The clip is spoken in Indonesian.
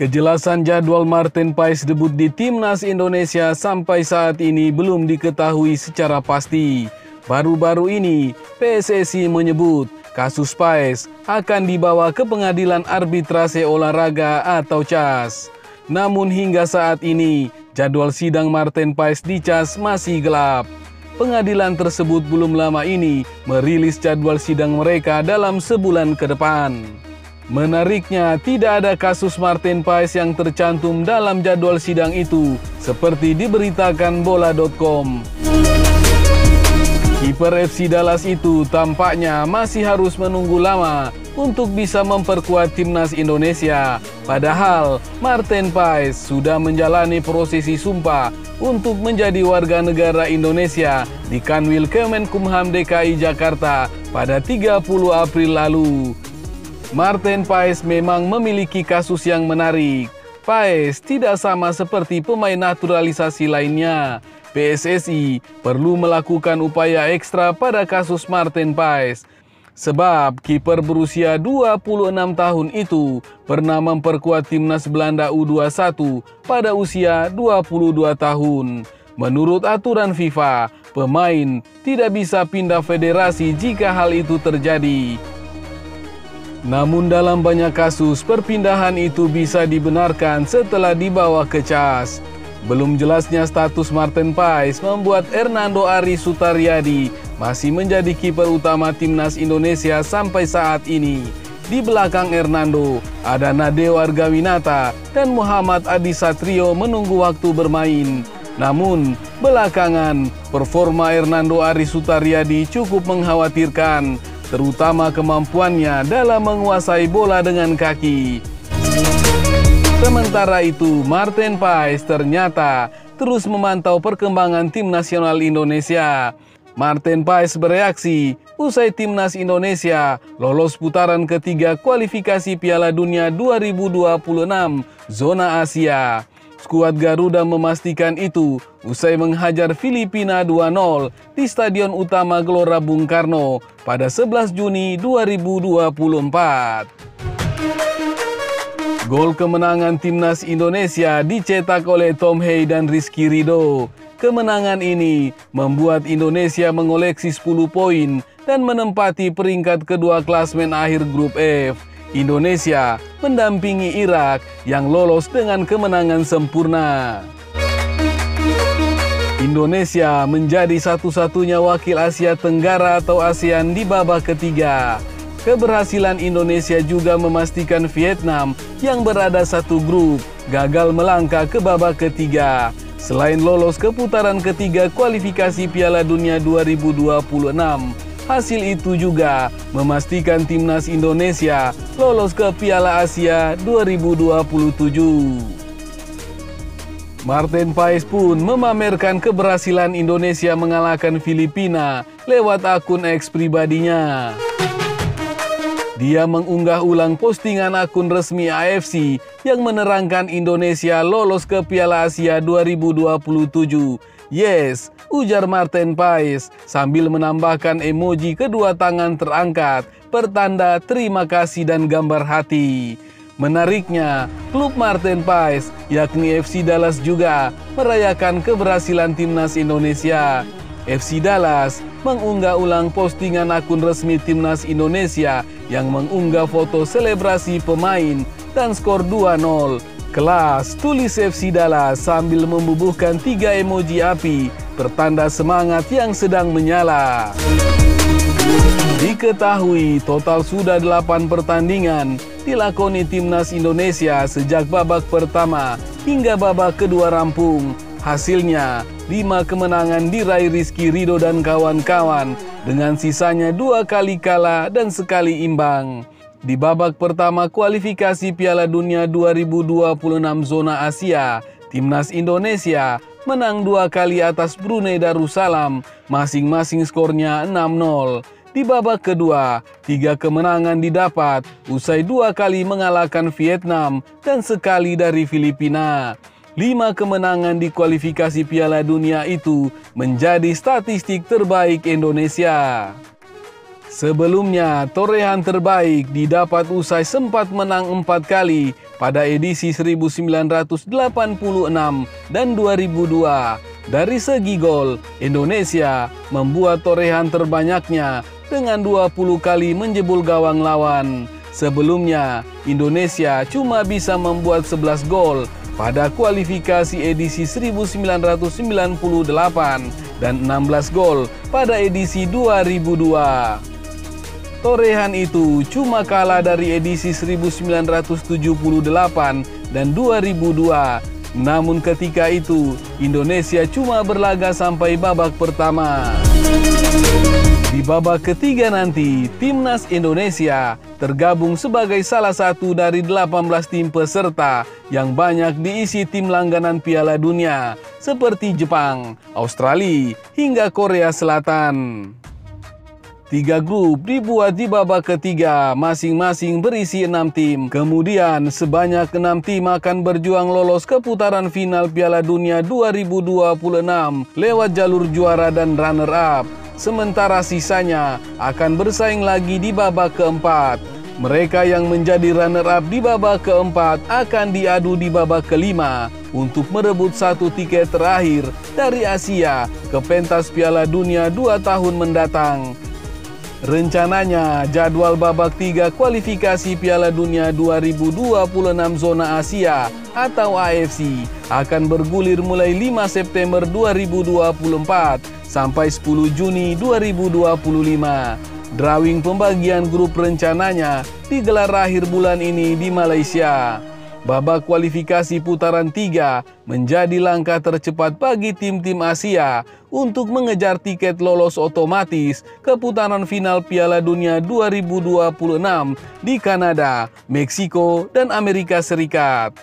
Kejelasan jadwal Marten Paes debut di Timnas Indonesia sampai saat ini belum diketahui secara pasti. Baru-baru ini, PSSI menyebut kasus Paes akan dibawa ke Pengadilan Arbitrase Olahraga atau CAS. Namun hingga saat ini, jadwal sidang Marten Paes di CAS masih gelap. Pengadilan tersebut belum lama ini merilis jadwal sidang mereka dalam sebulan ke depan. Menariknya, tidak ada kasus Marten Paes yang tercantum dalam jadwal sidang itu, seperti diberitakan bola.com. Kiper FC Dallas itu tampaknya masih harus menunggu lama untuk bisa memperkuat timnas Indonesia. Padahal Marten Paes sudah menjalani prosesi sumpah untuk menjadi warga negara Indonesia di Kanwil Kemenkumham DKI Jakarta pada 30 April lalu. Marten Paes memang memiliki kasus yang menarik. Paes tidak sama seperti pemain naturalisasi lainnya. PSSI perlu melakukan upaya ekstra pada kasus Marten Paes. Sebab kiper berusia 26 tahun itu pernah memperkuat timnas Belanda U21 pada usia 22 tahun. Menurut aturan FIFA, pemain tidak bisa pindah federasi jika hal itu terjadi. Namun dalam banyak kasus, perpindahan itu bisa dibenarkan setelah dibawa ke CAS. Belum jelasnya status Marten Paes membuat Hernando Ari Sutaryadi masih menjadi kiper utama timnas Indonesia sampai saat ini. Di belakang Hernando, ada Nadeo Argawinata dan Muhammad Adi Satrio menunggu waktu bermain. Namun, belakangan performa Hernando Ari Sutaryadi cukup mengkhawatirkan, terutama kemampuannya dalam menguasai bola dengan kaki. Sementara itu, Marten Paes ternyata terus memantau perkembangan tim nasional Indonesia. Marten Paes bereaksi usai timnas Indonesia lolos putaran ketiga kualifikasi Piala Dunia 2026 zona Asia. Skuad Garuda memastikan itu usai menghajar Filipina 2-0 di Stadion Utama Gelora Bung Karno pada 11 Juni 2024. Gol kemenangan timnas Indonesia dicetak oleh Tom Hey dan Rizky Ridho. Kemenangan ini membuat Indonesia mengoleksi 10 poin dan menempati peringkat kedua klasmen akhir grup F. Indonesia mendampingi Irak yang lolos dengan kemenangan sempurna. Indonesia menjadi satu-satunya wakil Asia Tenggara atau ASEAN di babak ketiga. Keberhasilan Indonesia juga memastikan Vietnam yang berada satu grup gagal melangkah ke babak ketiga. Selain lolos ke putaran ketiga kualifikasi Piala Dunia 2026, hasil itu juga memastikan timnas Indonesia lolos ke Piala Asia 2027. Marten Paes pun memamerkan keberhasilan Indonesia mengalahkan Filipina lewat akun X pribadinya. Dia mengunggah ulang postingan akun resmi AFC yang menerangkan Indonesia lolos ke Piala Asia 2027. Yes, ujar Marten Paes sambil menambahkan emoji kedua tangan terangkat, pertanda terima kasih dan gambar hati. Menariknya, klub Marten Paes, yakni FC Dallas juga merayakan keberhasilan timnas Indonesia. FC Dallas mengunggah ulang postingan akun resmi timnas Indonesia yang mengunggah foto selebrasi pemain dan skor 2-0. Kelas, tulis FC Dallas sambil membubuhkan 3 emoji api, pertanda semangat yang sedang menyala. Diketahui total sudah 8 pertandingan dilakoni timnas Indonesia sejak babak pertama hingga babak kedua rampung. Hasilnya, 5 kemenangan diraih Rizky Ridho dan kawan-kawan dengan sisanya 2 kali kalah dan sekali imbang. Di babak pertama kualifikasi Piala Dunia 2026 zona Asia, timnas Indonesia menang 2 kali atas Brunei Darussalam, masing-masing skornya 6-0. Di babak kedua, 3 kemenangan didapat usai 2 kali mengalahkan Vietnam dan sekali dari Filipina. 5 kemenangan di kualifikasi Piala Dunia itu menjadi statistik terbaik Indonesia. Sebelumnya, torehan terbaik didapat usai sempat menang 4 kali pada edisi 1986 dan 2002. Dari segi gol, Indonesia membuat torehan terbanyaknya dengan 20 kali menjebol gawang lawan. Sebelumnya, Indonesia cuma bisa membuat 11 gol pada kualifikasi edisi 1998 dan 16 gol pada edisi 2002. Torehan itu cuma kalah dari edisi 1978 dan 2002. Namun ketika itu, Indonesia cuma berlaga sampai babak pertama. Di babak ketiga nanti, Timnas Indonesia tergabung sebagai salah satu dari 18 tim peserta yang banyak diisi tim langganan Piala Dunia, seperti Jepang, Australia, hingga Korea Selatan. 3 grup dibuat di babak ketiga, masing-masing berisi 6 tim. Kemudian sebanyak 6 tim akan berjuang lolos ke putaran final Piala Dunia 2026 lewat jalur juara dan runner-up. Sementara sisanya akan bersaing lagi di babak keempat. Mereka yang menjadi runner-up di babak keempat akan diadu di babak kelima untuk merebut 1 tiket terakhir dari Asia ke pentas Piala Dunia 2 tahun mendatang. Rencananya, jadwal babak 3 kualifikasi Piala Dunia 2026 Zona Asia atau AFC akan bergulir mulai 5 September 2024 sampai 10 Juni 2025. Drawing pembagian grup rencananya digelar akhir bulan ini di Malaysia. Babak kualifikasi putaran 3 menjadi langkah tercepat bagi tim-tim Asia untuk mengejar tiket lolos otomatis ke putaran final Piala Dunia 2026 di Kanada, Meksiko, dan Amerika Serikat.